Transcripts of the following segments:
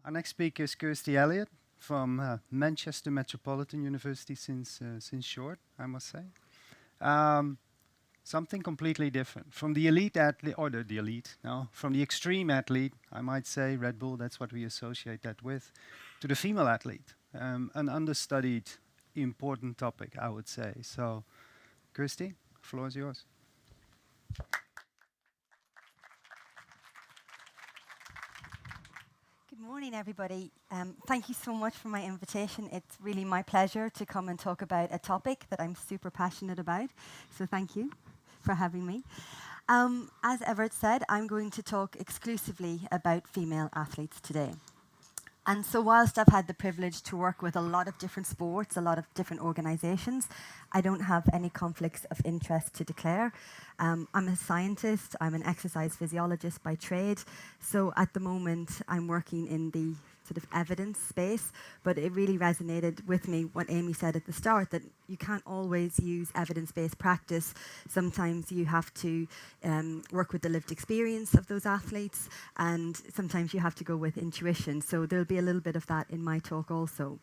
Our next speaker is Kirsty Elliott from Manchester Metropolitan University since short, I must say. Um, Something completely different from the elite athlete, or the elite, no, from the extreme athlete, I might say, Red Bull, that's what we associate that with, to the female athlete, an understudied, important topic, I would say. So, Kirsty, floor is yours. Good morning, everybody. Thank you so much for my invitation. It's really my pleasure to come and talk about a topic that I'm super passionate about. So, thank you for having me. As Everett said, I'm going to talk exclusively about female athletes today. And so, whilst I've had the privilege to work with a lot of different sports, a lot of different organizations, I don't have any conflicts of interest to declare. I'm a scientist, I'm an exercise physiologist by trade. So, at the moment, I'm working in the sort of evidence space, but it really resonated with me what Amy said at the start, that you can't always use evidence-based practice. Sometimes you have to work with the lived experience of those athletes, and sometimes you have to go with intuition. So there'll be a little bit of that in my talk also.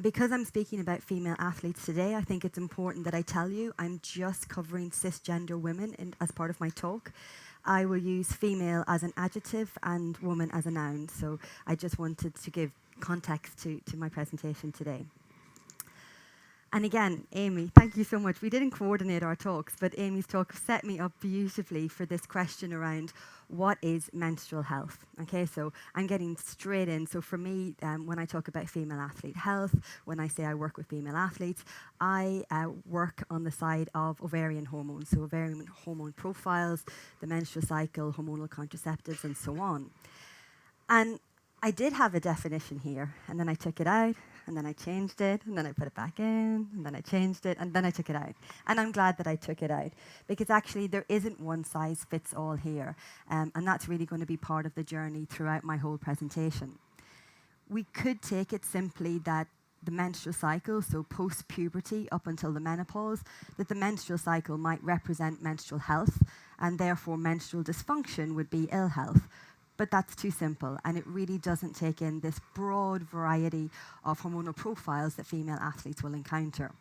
Because I'm speaking about female athletes today, I think it's important that I tell you I'm just covering cisgender women as part of my talk. I will use female as an adjective and woman as a noun. So I just wanted to give context to my presentation today. And again, Amy, thank you so much. We didn't coordinate our talks, but Amy's talk set me up beautifully for this question around what is menstrual health. Okay, so I'm getting straight in. So for me, when I talk about female athlete health, when I say I work with female athletes, I work on the side of ovarian hormones, so ovarian hormone profiles, the menstrual cycle, hormonal contraceptives, and so on. And I did have a definition here, and then I took it out, and then I changed it, and then I put it back in, and then I changed it, and then I took it out. And I'm glad that I took it out, because actually there isn't one size fits all here, and that's really going to be part of the journey throughout my whole presentation. We could take it simply that the menstrual cycle, so post-puberty up until the menopause, that the menstrual cycle might represent menstrual health, and therefore menstrual dysfunction would be ill health. But that's too simple, and it really doesn't take in this broad variety of hormonal profiles that female athletes will encounter.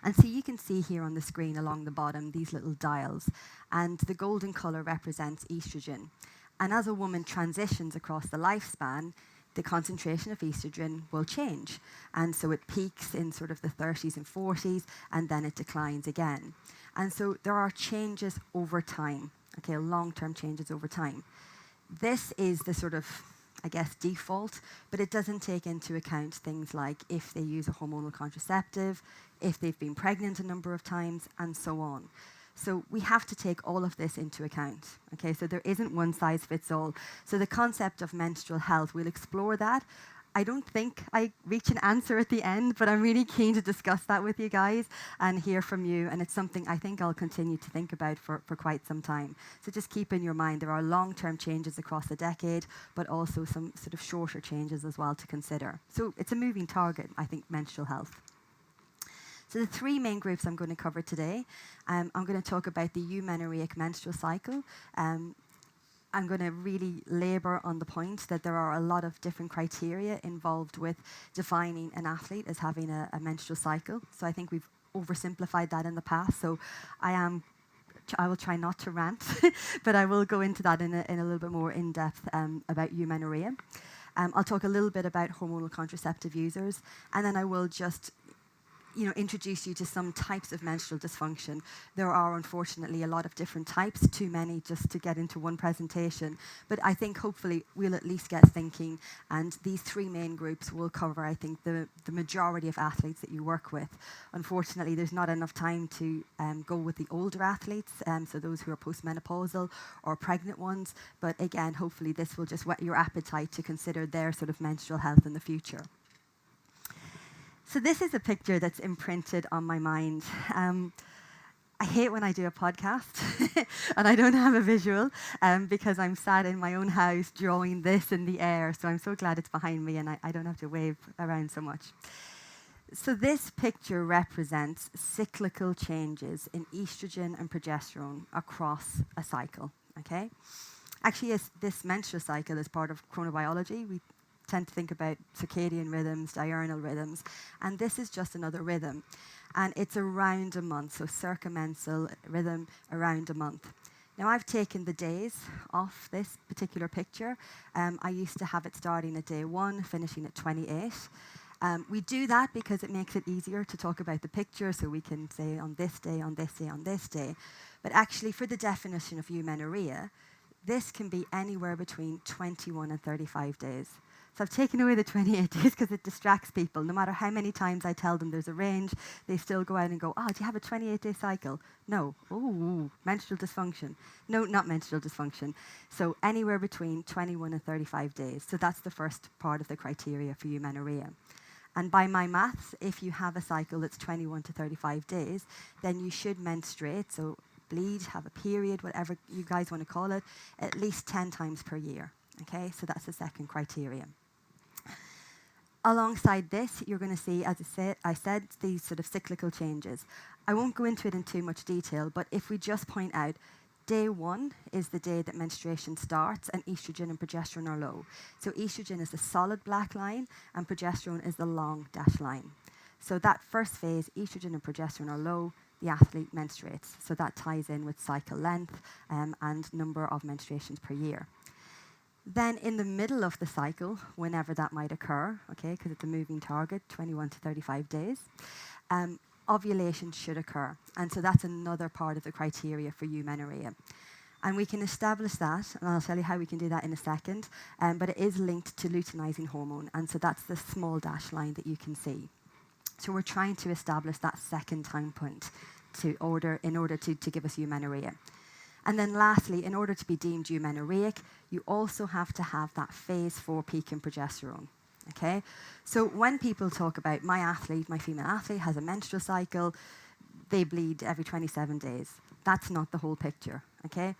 And so you can see here on the screen along the bottom these little dials, and the golden colour represents estrogen. And as a woman transitions across the lifespan, the concentration of estrogen will change. And so it peaks in sort of the 30s and 40s, and then it declines again. And so there are changes over time, okay, long-term changes over time. This is the sort of, I guess, default, but it doesn't take into account things like if they use a hormonal contraceptive, if they've been pregnant a number of times, and so on. So we have to take all of this into account. Okay, so there isn't one size fits all. So the concept of menstrual health, we'll explore that. I don't think I reach an answer at the end, but I'm really keen to discuss that with you guys and hear from you. And it's something I think I'll continue to think about for quite some time. So just keep in your mind there are long-term changes across a decade, but also some sort of shorter changes as well to consider. So it's a moving target, I think, menstrual health. So the three main groups I'm going to cover today, I'm going to talk about the eumenorrheic menstrual cycle. I'm going to really labour on the point that there are a lot of different criteria involved with defining an athlete as having a menstrual cycle. So I think we've oversimplified that in the past. So I will try not to rant, but I will go into that in a little bit more in-depth about eumenorrhea. I'll talk a little bit about hormonal contraceptive users, and then I will just introduce you to some types of menstrual dysfunction. There are unfortunately a lot of different types, too many just to get into one presentation. But I think hopefully we'll at least get thinking, and these three main groups will cover, I think, the majority of athletes that you work with. Unfortunately, there's not enough time to go with the older athletes, so those who are postmenopausal or pregnant ones. But again, hopefully this will just whet your appetite to consider their sort of menstrual health in the future. So this is a picture that's imprinted on my mind. I hate when I do a podcast and I don't have a visual because I'm sat in my own house drawing this in the air. So I'm so glad it's behind me and I don't have to wave around so much. So this picture represents cyclical changes in estrogen and progesterone across a cycle. Okay. Actually, this menstrual cycle is part of chronobiology. tend to think about circadian rhythms, diurnal rhythms, and this is just another rhythm. And it's around a month, so circummenstrual rhythm around a month. Now, I've taken the days off this particular picture. I used to have it starting at day 1, finishing at 28. We do that because it makes it easier to talk about the picture, so we can say on this day, on this day, on this day. But actually, for the definition of eumenorrhea, this can be anywhere between 21 and 35 days. So I've taken away the 28 days because it distracts people. No matter how many times I tell them there's a range, they still go out and go, oh, do you have a 28-day cycle? No. Oh, menstrual dysfunction. No, not menstrual dysfunction. So anywhere between 21 and 35 days. So that's the first part of the criteria for eumenorrhea. And by my maths, if you have a cycle that's 21 to 35 days, then you should menstruate, so bleed, have a period, whatever you guys want to call it, at least 10 times per year. Okay, so that's the second criteria. Alongside this, you're going to see, as I said, these sort of cyclical changes. I won't go into it in too much detail, but if we just point out, day 1 is the day that menstruation starts and estrogen and progesterone are low. So estrogen is the solid black line and progesterone is the long dashed line. So that first phase, estrogen and progesterone are low, the athlete menstruates. So that ties in with cycle length and number of menstruations per year. Then in the middle of the cycle, whenever that might occur, okay, because it's a moving target, 21 to 35 days, ovulation should occur. And so that's another part of the criteria for eumenorrhea. And we can establish that, and I'll tell you how we can do that in a second, but it is linked to luteinizing hormone, and so that's the small dashed line that you can see. So we're trying to establish that second time point in order to give us eumenorrhea. And then lastly, in order to be deemed eumenorrheic, you also have to have that phase 4 peak in progesterone. Okay? So when people talk about my female athlete has a menstrual cycle, they bleed every 27 days. That's not the whole picture. Okay?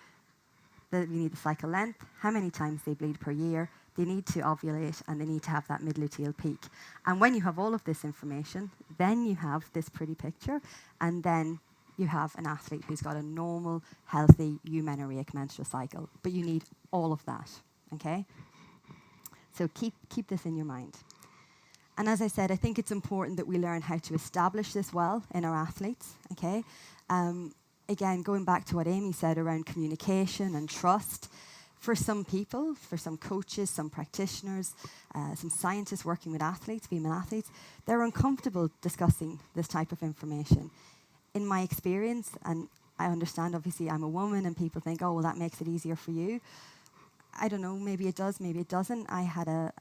We need the cycle length, how many times they bleed per year, they need to ovulate, and they need to have that mid-luteal peak. And when you have all of this information, then you have this pretty picture, and then you have an athlete who's got a normal, healthy, eumenorrheic menstrual cycle. But you need all of that, okay? So keep this in your mind. And as I said, I think it's important that we learn how to establish this well in our athletes, okay? Again, going back to what Amy said around communication and trust, for some people, for some coaches, some practitioners, some scientists working with athletes, female athletes, they're uncomfortable discussing this type of information. In my experience, and I understand obviously I'm a woman and people think, oh, well, that makes it easier for you. I don't know, maybe it does, maybe it doesn't. I had a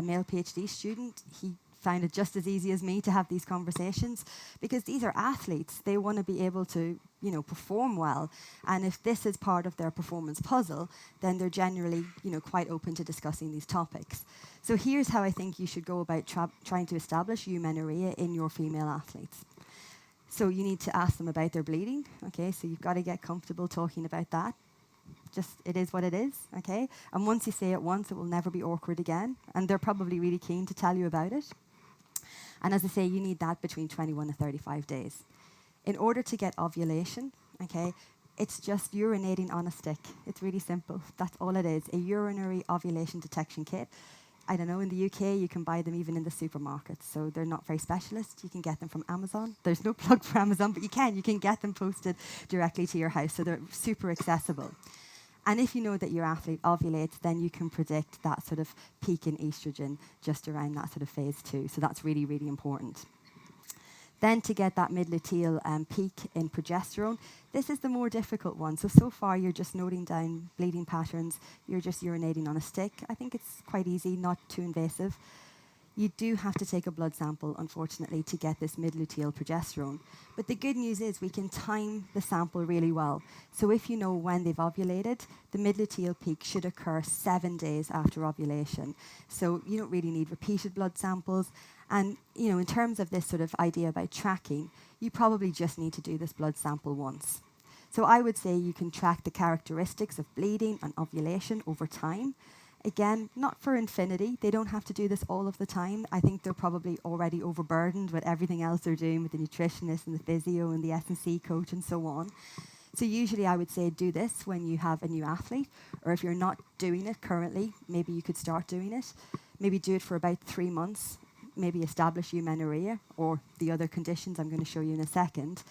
male PhD student. He found it just as easy as me to have these conversations because these are athletes. They want to be able to, perform well. And if this is part of their performance puzzle, then they're generally, quite open to discussing these topics. So here's how I think you should go about trying to establish eumenorrhea in your female athletes. So you need to ask them about their bleeding, okay? So you've got to get comfortable talking about that. Just, it is what it is, okay? And once you say it once, it will never be awkward again. And they're probably really keen to tell you about it. And as I say, you need that between 21 and 35 days. In order to get ovulation, okay, it's just urinating on a stick. It's really simple. That's all it is, a urinary ovulation detection kit. I don't know, in the UK, you can buy them even in the supermarkets. So they're not very specialist. You can get them from Amazon. There's no plug for Amazon, but you can get them posted directly to your house. So they're super accessible. And if you know that your athlete ovulates, then you can predict that sort of peak in estrogen just around that sort of phase 2. So that's really, really important. Then to get that mid-luteal peak in progesterone, this is the more difficult one. So far you're just noting down bleeding patterns, you're just urinating on a stick. I think it's quite easy, not too invasive. You do have to take a blood sample, unfortunately, to get this mid-luteal progesterone. But the good news is we can time the sample really well. So if you know when they've ovulated, the mid-luteal peak should occur 7 days after ovulation. So you don't really need repeated blood samples. And, in terms of this sort of idea about tracking, you probably just need to do this blood sample once. So I would say you can track the characteristics of bleeding and ovulation over time. Again, not for infinity. They don't have to do this all of the time. I think they're probably already overburdened with everything else they're doing with the nutritionist and the physio and the S&C coach and so on. So usually I would say do this when you have a new athlete, or if you're not doing it currently, maybe you could start doing it. maybe do it for about 3 months, maybe establish eumenorrhea or the other conditions I'm going to show you in a second.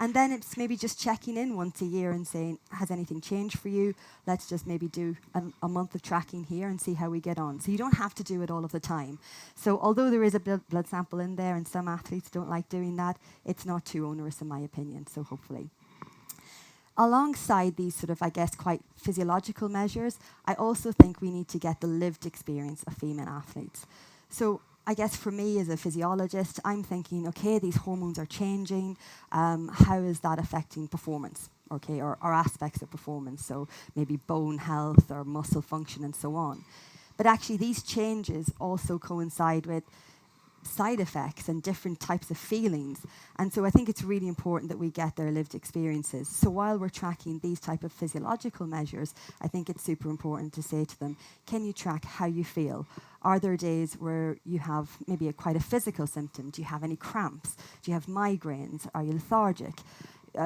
And then it's maybe just checking in once a year and saying, has anything changed for you? Let's just maybe do a month of tracking here and see how we get on. So you don't have to do it all of the time. So although there is a blood sample in there and some athletes don't like doing that, it's not too onerous in my opinion, so hopefully. Alongside these sort of, I guess, quite physiological measures, I also think we need to get the lived experience of female athletes. So I guess for me as a physiologist, I'm thinking, okay, these hormones are changing. How is that affecting performance? Okay, or aspects of performance, so maybe bone health or muscle function and so on. But actually these changes also coincide with side effects and different types of feelings. And so I think it's really important that we get their lived experiences. So while we're tracking these type of physiological measures, I think it's super important to say to them, can you track how you feel? Are there days where you have maybe quite a physical symptom? Do you have any cramps? Do you have migraines? Are you lethargic?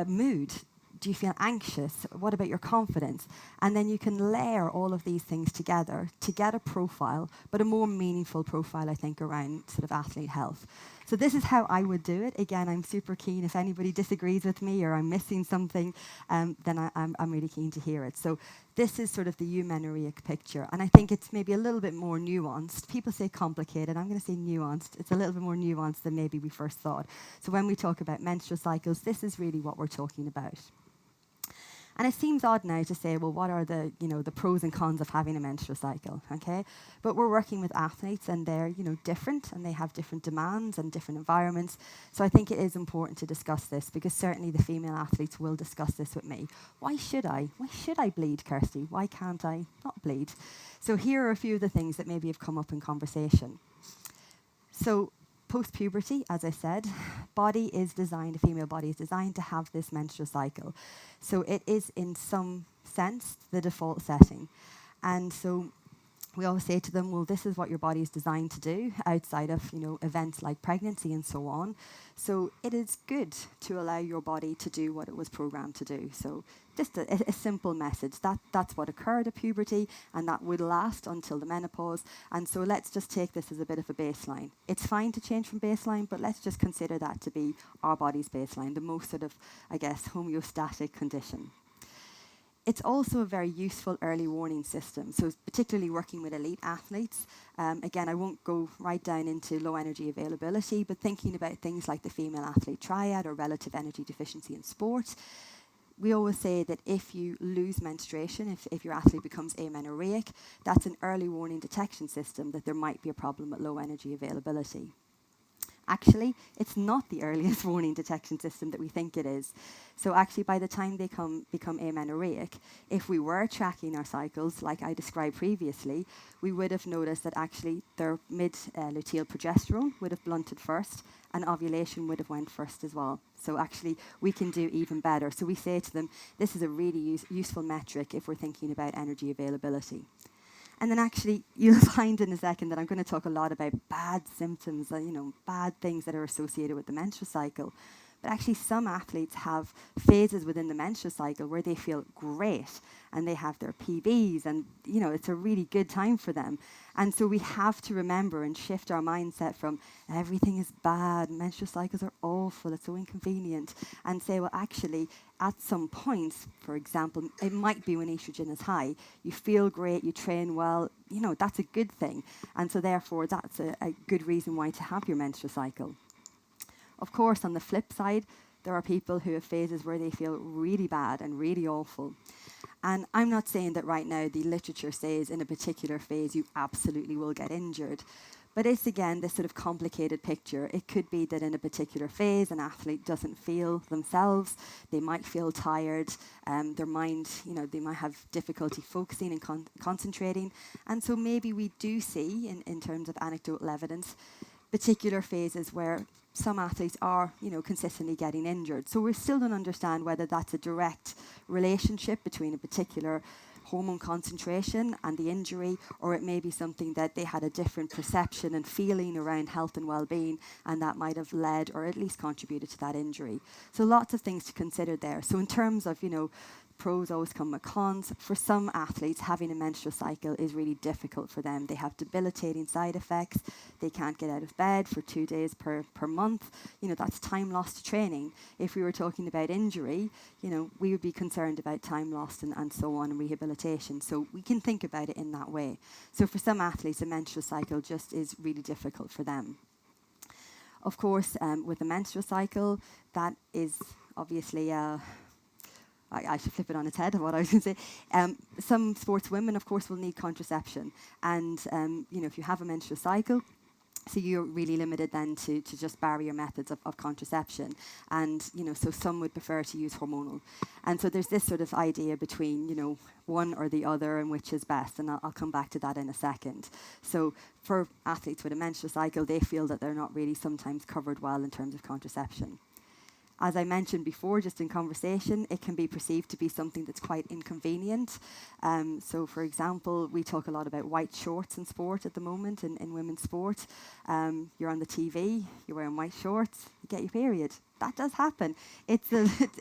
Mood? Do you feel anxious? What about your confidence? And then you can layer all of these things together to get a profile, but a more meaningful profile, I think, around sort of athlete health. So this is how I would do it. Again, I'm super keen. If anybody disagrees with me or I'm missing something, then I'm really keen to hear it. So this is sort of the eumenorrhea picture. And I think it's maybe a little bit more nuanced. People say complicated. I'm going to say nuanced. It's a little bit more nuanced than maybe we first thought. So when we talk about menstrual cycles, this is really what we're talking about. And it seems odd now to say, well, what are the, the pros and cons of having a menstrual cycle, okay? But we're working with athletes and they're, different and they have different demands and different environments. So I think it is important to discuss this because certainly the female athletes will discuss this with me. Why should I? Why should I bleed, Kirsty? Why can't I not bleed? So here are a few of the things that maybe have come up in conversation. So post-puberty, as I said, the female body is designed to have this menstrual cycle. So it is, in some sense, the default setting. And so we always say to them, well, this is what your body is designed to do outside of, events like pregnancy and so on. So it is good to allow your body to do what it was programmed to do. So just a simple message. That's what occurred at puberty, and that would last until the menopause. And so let's just take this as a bit of a baseline. It's fine to change from baseline, but let's just consider that to be our body's baseline, the most sort of, I guess, homeostatic condition. It's also a very useful early warning system, so particularly working with elite athletes. Again, I won't go right down into low energy availability, but thinking about things like the female athlete triad or relative energy deficiency in sport. We always say that if you lose menstruation, if your athlete becomes amenorrheic, that's an early warning detection system that there might be a problem with low energy availability. Actually, it's not the earliest warning detection system that we think it is. So actually, by the time they become amenorrheic, if we were tracking our cycles, like I described previously, we would have noticed that actually their mid-luteal progesterone would have blunted first, and ovulation would have went first as well. So actually, we can do even better. So we say to them, this is a really useful metric if we're thinking about energy availability. And then actually, you'll find in a second that I'm going to talk a lot about bad symptoms, bad things that are associated with the menstrual cycle. But actually, some athletes have phases within the menstrual cycle where they feel great and they have their PBs and, it's a really good time for them. And so we have to remember and shift our mindset from everything is bad, menstrual cycles are awful, it's so inconvenient, and say, well, actually, at some points, for example, it might be when estrogen is high, you feel great, you train well, that's a good thing. And so therefore, that's a good reason why to have your menstrual cycle. Of course, on the flip side, there are people who have phases where they feel really bad and really awful. And I'm not saying that right now the literature says in a particular phase you absolutely will get injured. But it's, again, this sort of complicated picture. It could be that in a particular phase, an athlete doesn't feel themselves. They might feel tired. Their mind, they might have difficulty focusing and concentrating. And so maybe we do see, in terms of anecdotal evidence, particular phases where some athletes are, consistently getting injured. So we still don't understand whether that's a direct relationship between a particular hormone concentration and the injury, or it may be something that they had a different perception and feeling around health and well-being, and that might have led or at least contributed to that injury. So lots of things to consider there. So in terms of, pros always come with cons. For some athletes, having a menstrual cycle is really difficult for them. They have debilitating side effects. They can't get out of bed for 2 days per month. That's time lost to training. If we were talking about injury, we would be concerned about time lost and so on and rehabilitation. So we can think about it in that way. So for some athletes, a menstrual cycle just is really difficult for them. Of course, with a menstrual cycle, that is obviously I should flip it on its head of what I was going to say. Some sportswomen, of course, will need contraception. And, if you have a menstrual cycle, so you're really limited then to just barrier methods of contraception. And, so some would prefer to use hormonal. And so there's this sort of idea between, one or the other and which is best. And I'll come back to that in a second. So for athletes with a menstrual cycle, they feel that they're not really sometimes covered well in terms of contraception. As I mentioned before, just in conversation, it can be perceived to be something that's quite inconvenient. So, for example, we talk a lot about white shorts in sport at the moment, in women's sport. You're on the TV, you're wearing white shorts, you get your period. That does happen. It's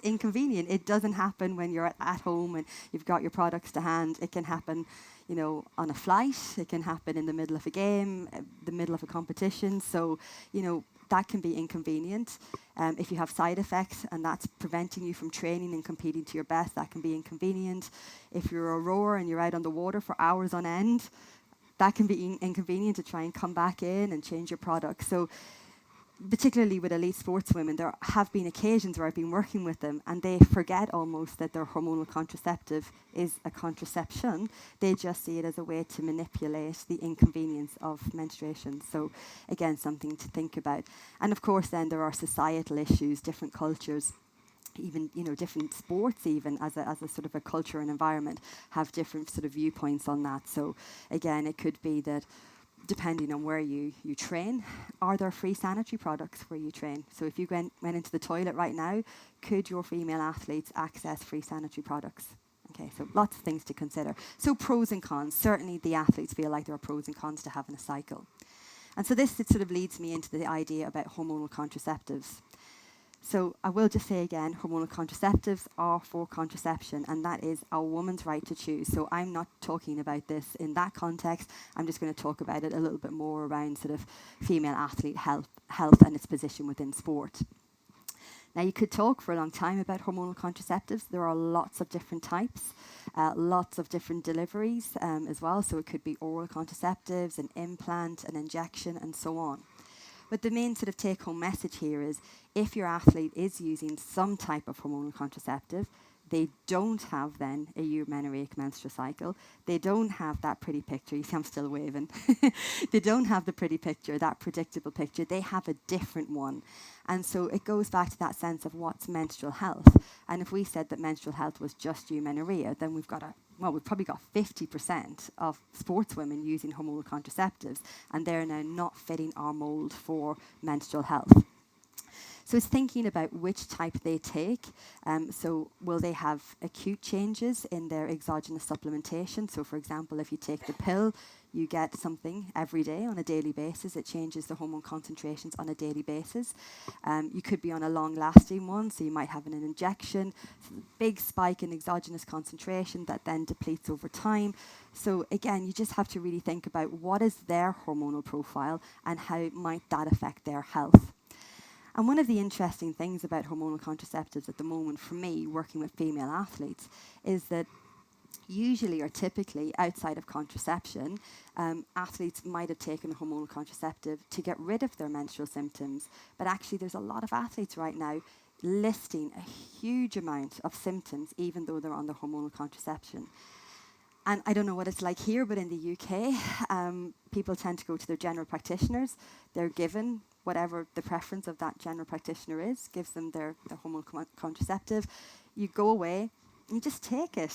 inconvenient. It doesn't happen when you're at home and you've got your products to hand. It can happen, on a flight. It can happen in the middle of a game, the middle of a competition. So, that can be inconvenient. If you have side effects and that's preventing you from training and competing to your best, that can be inconvenient. If you're a rower and you're out on the water for hours on end, that can be inconvenient to try and come back in and change your product. So particularly with elite sportswomen, there have been occasions where I've been working with them and they forget almost that their hormonal contraceptive is a contraception. They just see it as a way to manipulate the inconvenience of menstruation. So again, something to think about. And of course then there are societal issues, different cultures, even different sports even as a sort of a culture and environment have different sort of viewpoints on that. So again, it could be that depending on where you train, are there free sanitary products where you train? So if you went into the toilet right now, could your female athletes access free sanitary products? Okay, so lots of things to consider. So pros and cons. Certainly the athletes feel like there are pros and cons to having a cycle. And so this sort of leads me into the idea about hormonal contraceptives. So I will just say again, hormonal contraceptives are for contraception, and that is a woman's right to choose. So I'm not talking about this in that context. I'm just going to talk about it a little bit more around sort of female athlete health and its position within sport. Now, you could talk for a long time about hormonal contraceptives. There are lots of different types, lots of different deliveries as well. So it could be oral contraceptives, an implant, an injection, and so on. But the main sort of take-home message here is if your athlete is using some type of hormonal contraceptive, they don't have then a eumenorrheic menstrual cycle. They don't have that pretty picture. You see, I'm still waving. They don't have the pretty picture, that predictable picture. They have a different one. And so it goes back to that sense of what's menstrual health. And if we said that menstrual health was just eumenorrhea, then we've probably got 50% of sportswomen using hormonal contraceptives, and they're now not fitting our mold for menstrual health. So it's thinking about which type they take. So will they have acute changes in their exogenous supplementation? So for example, if you take the pill, you get something every day on a daily basis. It changes the hormone concentrations on a daily basis. You could be on a long-lasting one, so you might have an injection, big spike in exogenous concentration that then depletes over time. So again, you just have to really think about what is their hormonal profile and how might that affect their health. And one of the interesting things about hormonal contraceptives at the moment, for me, working with female athletes, is that usually or typically outside of contraception, athletes might have taken a hormonal contraceptive to get rid of their menstrual symptoms. But actually, there's a lot of athletes right now listing a huge amount of symptoms, even though they're on the hormonal contraception. And I don't know what it's like here, but in the UK, people tend to go to their general practitioners. They're given whatever the preference of that general practitioner is, gives them their hormonal contraceptive. You go away, and you just take it.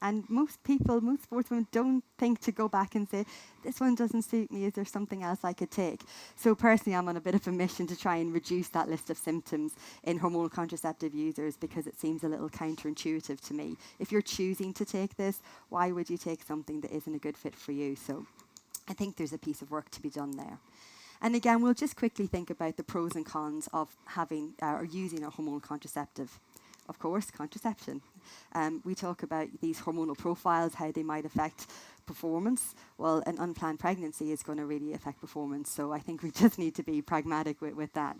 And most sportswomen don't think to go back and say, this one doesn't suit me, is there something else I could take? So personally, I'm on a bit of a mission to try and reduce that list of symptoms in hormonal contraceptive users because it seems a little counterintuitive to me. If you're choosing to take this, why would you take something that isn't a good fit for you? So I think there's a piece of work to be done there. And again, we'll just quickly think about the pros and cons of having or using a hormonal contraceptive. of course, contraception. We talk about these hormonal profiles, how they might affect performance. Well, an unplanned pregnancy is going to really affect performance. So I think we just need to be pragmatic with that.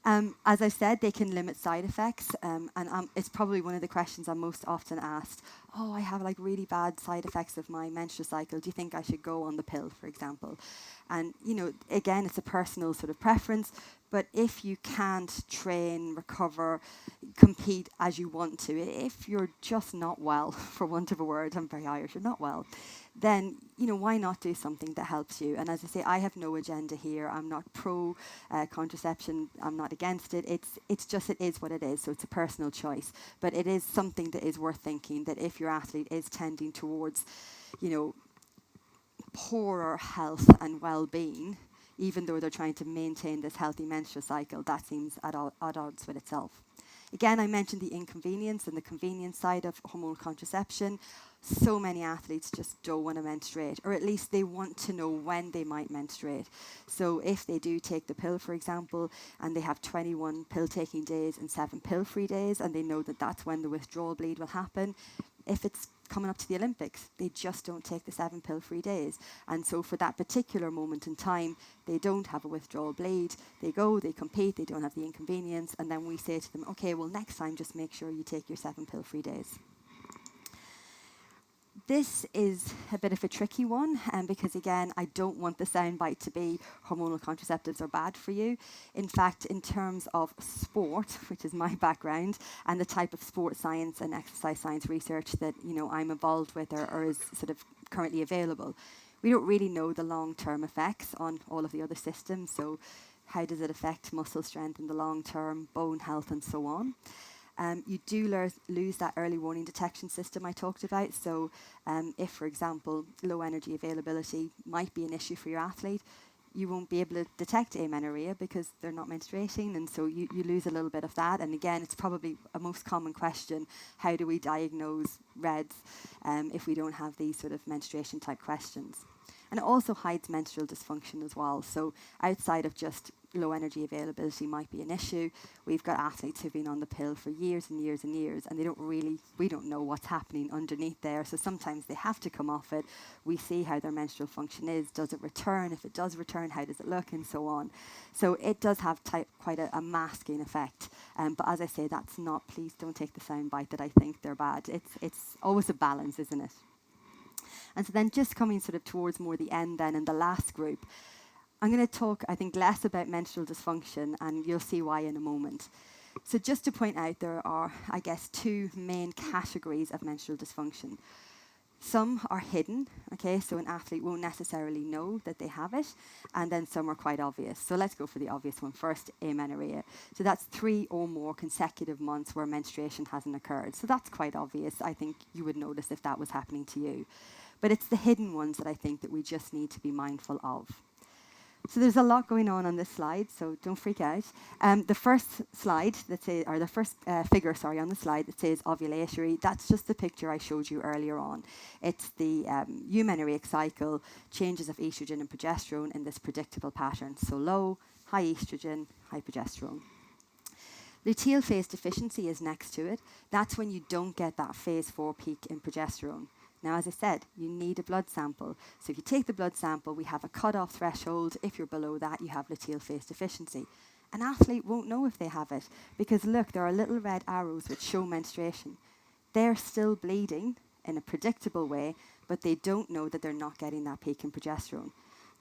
As I said, they can limit side effects, and it's probably one of the questions I'm most often asked. Oh, I have like really bad side effects of my menstrual cycle. Do you think I should go on the pill, for example? And, you know, again, it's a personal sort of preference, but if you can't train, recover, compete as you want to, if you're just not well, for want of a word, I'm very Irish, you're not well, then, you know, why not do something that helps you? And as I say, I have no agenda here. I'm not pro contraception. I'm not against it. It's just, it is what it is. So it's a personal choice. But it is something that is worth thinking, that if your athlete is tending towards, you know, poorer health and well-being, even though they're trying to maintain this healthy menstrual cycle, that seems at odds with itself. Again, I mentioned the inconvenience and the convenience side of hormonal contraception. So many athletes just don't want to menstruate, or at least they want to know when they might menstruate. So if they do take the pill, for example, and they have 21 pill-taking days and 7 pill-free days, and they know that that's when the withdrawal bleed will happen, if it's coming up to the Olympics, they just don't take the 7 pill-free days. And so for that particular moment in time, they don't have a withdrawal bleed. They go, they compete, they don't have the inconvenience, and then we say to them, okay, well, next time, just make sure you take your 7 pill-free days. This is a bit of a tricky one, because again, I don't want the soundbite to be hormonal contraceptives are bad for you. In fact, in terms of sport, which is my background, and the type of sport science and exercise science research that, you know, I'm involved with or is sort of currently available, we don't really know the long-term effects on all of the other systems. So how does it affect muscle strength in the long term, bone health, and so on? You do lose that early warning detection system I talked about. So if, for example, low energy availability might be an issue for your athlete, you won't be able to detect amenorrhea because they're not menstruating, and so you lose a little bit of that. And again, it's probably a most common question: how do we diagnose REDs if we don't have these sort of menstruation type questions? And it also hides menstrual dysfunction as well. So outside of just low energy availability might be an issue, we've got athletes who've been on the pill for years and years and years, and we don't know what's happening underneath there. So sometimes they have to come off it. We see how their menstrual function is. Does it return? If it does return, how does it look? And so on. So it does have quite a masking effect. But as I say, that's not, please don't take the soundbite that I think they're bad. It's always a balance, isn't it? And so then just coming sort of towards more the end then in the last group, I'm going to talk, I think, less about menstrual dysfunction, and you'll see why in a moment. So just to point out, there are, I guess, 2 main categories of menstrual dysfunction. Some are hidden, okay, so an athlete won't necessarily know that they have it, and then some are quite obvious. So let's go for the obvious one first, amenorrhea. So that's 3 or more consecutive months where menstruation hasn't occurred. So that's quite obvious. I think you would notice if that was happening to you. But it's the hidden ones that I think that we just need to be mindful of. So there's a lot going on this slide, so don't freak out. The first slide that says, or the first figure, sorry, on the slide that says ovulatory, that's just the picture I showed you earlier on. It's the eumenorrheic cycle, changes of estrogen and progesterone in this predictable pattern. So low, high estrogen, high progesterone. Luteal phase deficiency is next to it. That's when you don't get that phase 4 peak in progesterone. Now, as I said, you need a blood sample. So if you take the blood sample, we have a cut-off threshold. If you're below that, you have luteal phase deficiency. An athlete won't know if they have it because, look, there are little red arrows which show menstruation. They're still bleeding in a predictable way, but they don't know that they're not getting that peak in progesterone.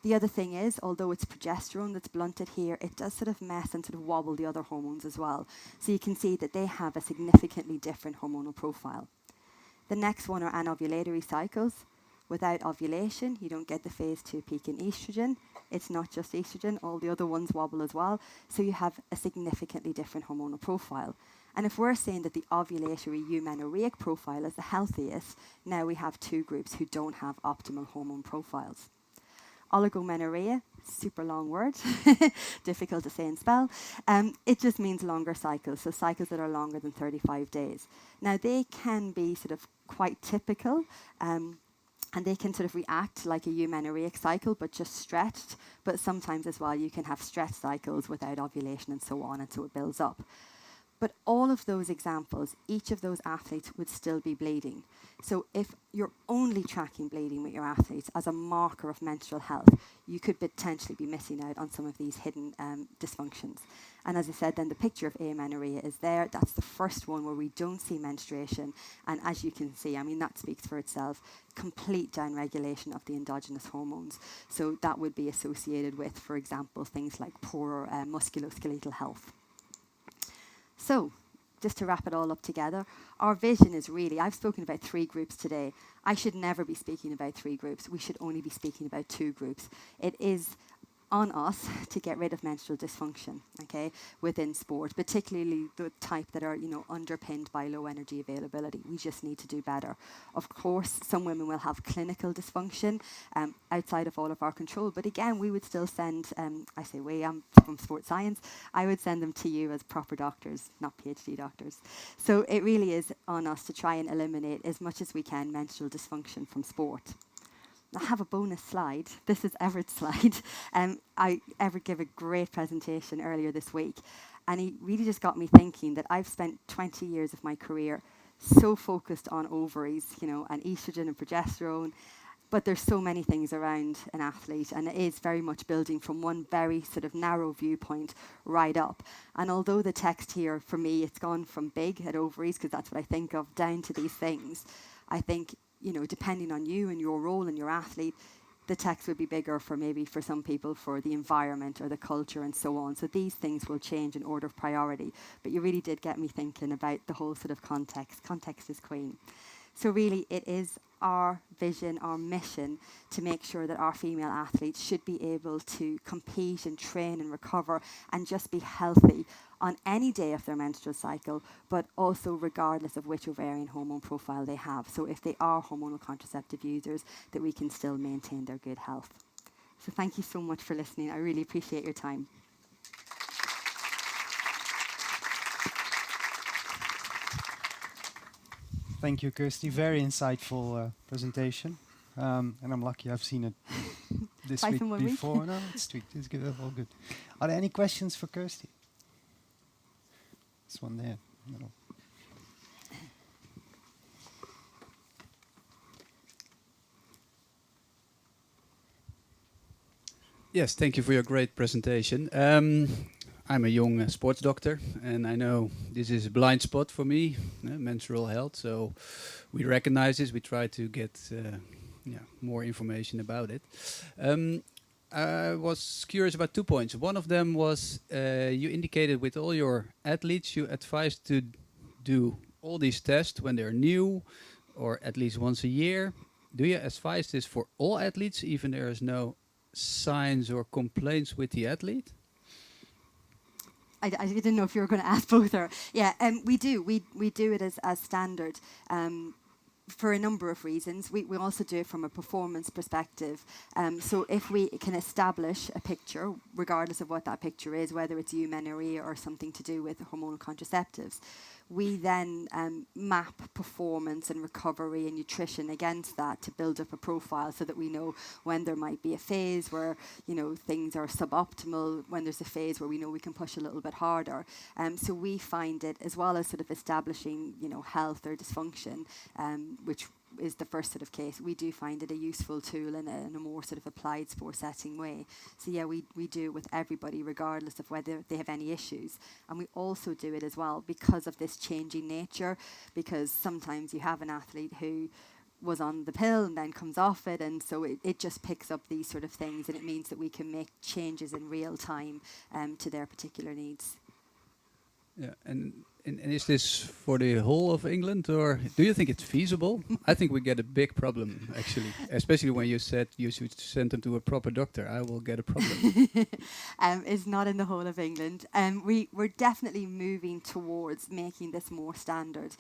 The other thing is, although it's progesterone that's blunted here, it does sort of mess and sort of wobble the other hormones as well. So you can see that they have a significantly different hormonal profile. The next one are anovulatory cycles. Without ovulation, you don't get the phase 2 peak in estrogen. It's not just estrogen, all the other ones wobble as well. So you have a significantly different hormonal profile. And if we're saying that the ovulatory eumenorrheic profile is the healthiest, now we have 2 groups who don't have optimal hormone profiles. Oligomenorrhea, super long word, difficult to say and spell. It just means longer cycles, so cycles that are longer than 35 days. Now, they can be sort of quite typical, and they can sort of react like a eumenorrheic cycle, but just stretched. But sometimes as well, you can have stretched cycles without ovulation and so on, and so it builds up. But all of those examples, each of those athletes would still be bleeding. So if you're only tracking bleeding with your athletes as a marker of menstrual health, you could potentially be missing out on some of these hidden dysfunctions. And as I said, then the picture of amenorrhea is there. That's the first one where we don't see menstruation. And as you can see, I mean, that speaks for itself, complete downregulation of the endogenous hormones. So that would be associated with, for example, things like poorer musculoskeletal health. So, just to wrap it all up together, our vision is really, I've spoken about 3 groups today. I should never be speaking about 3 groups. We should only be speaking about 2 groups. It is on us to get rid of menstrual dysfunction, okay, within sport, particularly the type that are, underpinned by low energy availability. We just need to do better. Of course, some women will have clinical dysfunction outside of all of our control, but again, we would still send, I say we, I'm from sports science, I would send them to you as proper doctors, not PhD doctors. So it really is on us to try and eliminate as much as we can menstrual dysfunction from sport. I have a bonus slide. This is Everett's slide. Everett gave a great presentation earlier this week, and he really just got me thinking that I've spent 20 years of my career so focused on ovaries, and estrogen and progesterone, but there's so many things around an athlete, and it is very much building from one very sort of narrow viewpoint right up. And although the text here, for me, it's gone from big at ovaries, because that's what I think of, down to these things, I think, depending on you and your role and your athlete, the text would be bigger for some people, for the environment or the culture and so on. So these things will change in order of priority. But you really did get me thinking about the whole sort of context. Context is queen. So really, it is our vision, our mission, to make sure that our female athletes should be able to compete and train and recover and just be healthy on any day of their menstrual cycle, but also regardless of which ovarian hormone profile they have. So if they are hormonal contraceptive users, that we can still maintain their good health. So thank you so much for listening. I really appreciate your time. Thank you, Kirsty. Very insightful presentation. And I'm lucky I've seen it this week before. No, it's tweaked. It's good. All good. Are there any questions for Kirsty? This one there. Middle. Yes, thank you for your great presentation. I'm a young sports doctor, and I know this is a blind spot for me, menstrual health. So we recognize this. We try to get more information about it. I was curious about 2 points. One of them was you indicated with all your athletes, you advise to do all these tests when they're new, or at least once a year. Do you advise this for all athletes, even there is no signs or complaints with the athlete? I didn't know if you were going to ask both. Or yeah, we do. We do it as standard. For a number of reasons. We also do it from a performance perspective. So if we can establish a picture, regardless of what that picture is, whether it's eumenorrhea or something to do with hormonal contraceptives, we then map performance and recovery and nutrition against that to build up a profile so that we know when there might be a phase where, things are suboptimal, when there's a phase where we know we can push a little bit harder. So we find it, as well as sort of establishing, health or dysfunction, which is the first sort of case, we do find it a useful tool in a more sort of applied sport setting way. So yeah, we do it with everybody regardless of whether they have any issues. And we also do it as well because of this changing nature, because sometimes you have an athlete who was on the pill and then comes off it, and so it just picks up these sort of things, and it means that we can make changes in real time to their particular needs. Yeah, and is this for the whole of England, or do you think it's feasible? I think we get a big problem, actually, especially when you said you should send them to a proper doctor. I will get a problem. It's not in the whole of England. We're definitely moving towards making this more standard.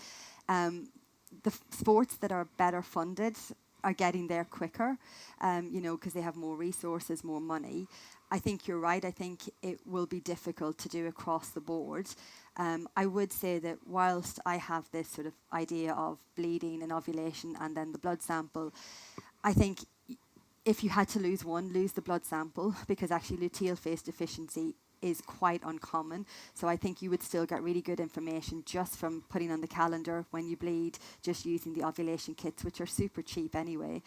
The sports that are better funded are getting there quicker, because they have more resources, more money. I think you're right. I think it will be difficult to do across the board. I would say that whilst I have this sort of idea of bleeding and ovulation and then the blood sample, I think if you had to lose one, lose the blood sample, because actually luteal phase deficiency is quite uncommon. So I think you would still get really good information just from putting on the calendar when you bleed, just using the ovulation kits, which are super cheap anyway.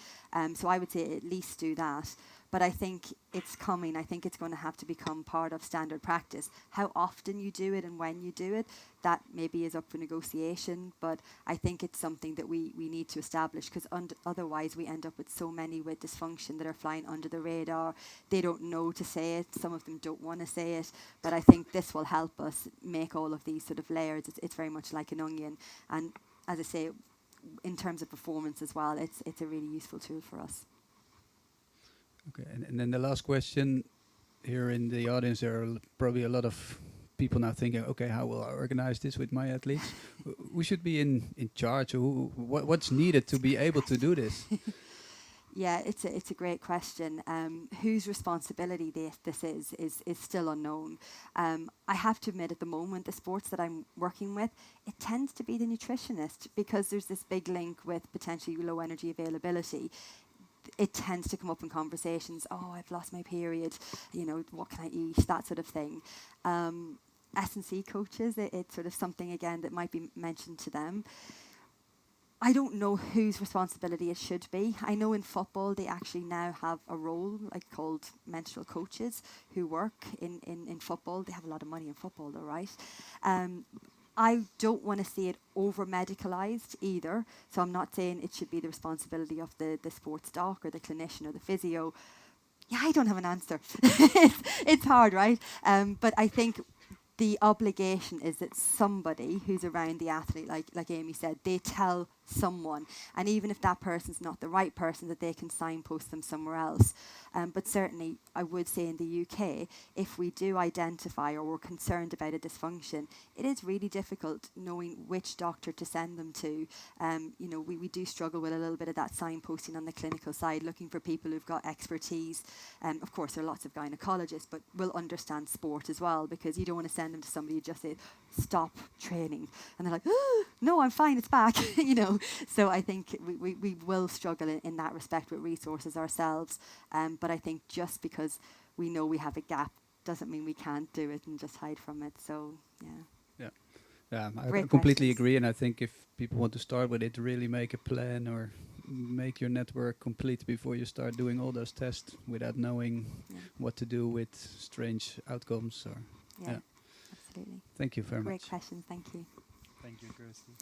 So I would say at least do that. But I think it's coming. I think it's going to have to become part of standard practice. How often you do it and when you do it, that maybe is up for negotiation. But I think it's something that we need to establish, because otherwise we end up with so many with dysfunction that are flying under the radar. They don't know to say it. Some of them don't want to say it. But I think this will help us make all of these sort of layers. It's very much like an onion. And as I say, in terms of performance as well, it's a really useful tool for us. Okay, and then the last question here in the audience, there are probably a lot of people now thinking, okay, how will I organize this with my athletes? Who should be in charge? What's needed to be able to do this? Yeah, it's a great question. Whose responsibility this is still unknown. I have to admit, at the moment, the sports that I'm working with, it tends to be the nutritionist, because there's this big link with potentially low energy availability. It tends to come up in conversations. Oh, I've lost my period. You know, what can I eat? That sort of thing. S&C coaches, it's sort of something again that might be mentioned to them. I don't know whose responsibility it should be. I know in football they actually now have a role like called menstrual coaches who work in football. They have a lot of money in football though, right? I don't want to see it over-medicalised either. So I'm not saying it should be the responsibility of the sports doc or the clinician or the physio. Yeah, I don't have an answer. It's hard, right? But I think the obligation is that somebody who's around the athlete, like Amy said, they tell someone. And even if that person's not the right person, that they can signpost them somewhere else. But certainly, I would say in the UK, if we do identify or we're concerned about a dysfunction, it is really difficult knowing which doctor to send them to. You know, we do struggle with a little bit of that signposting on the clinical side, looking for people who've got expertise. Of course, there are lots of gynecologists, but will understand sport as well, because you don't want to send them to somebody who just says, stop training. And they're like, oh, no, I'm fine, it's back, you know. So I think we will struggle in that respect with resources ourselves. But I think just because we know we have a gap doesn't mean we can't do it and just hide from it. So, yeah. Yeah, I Great completely questions. agree. And I think if people want to start with it, really make a plan or make your network complete before you start doing all those tests without knowing what to do with strange outcomes. Or Yeah, absolutely. Thank you very Great much. questions. Thank you. Thank you, Kirsty.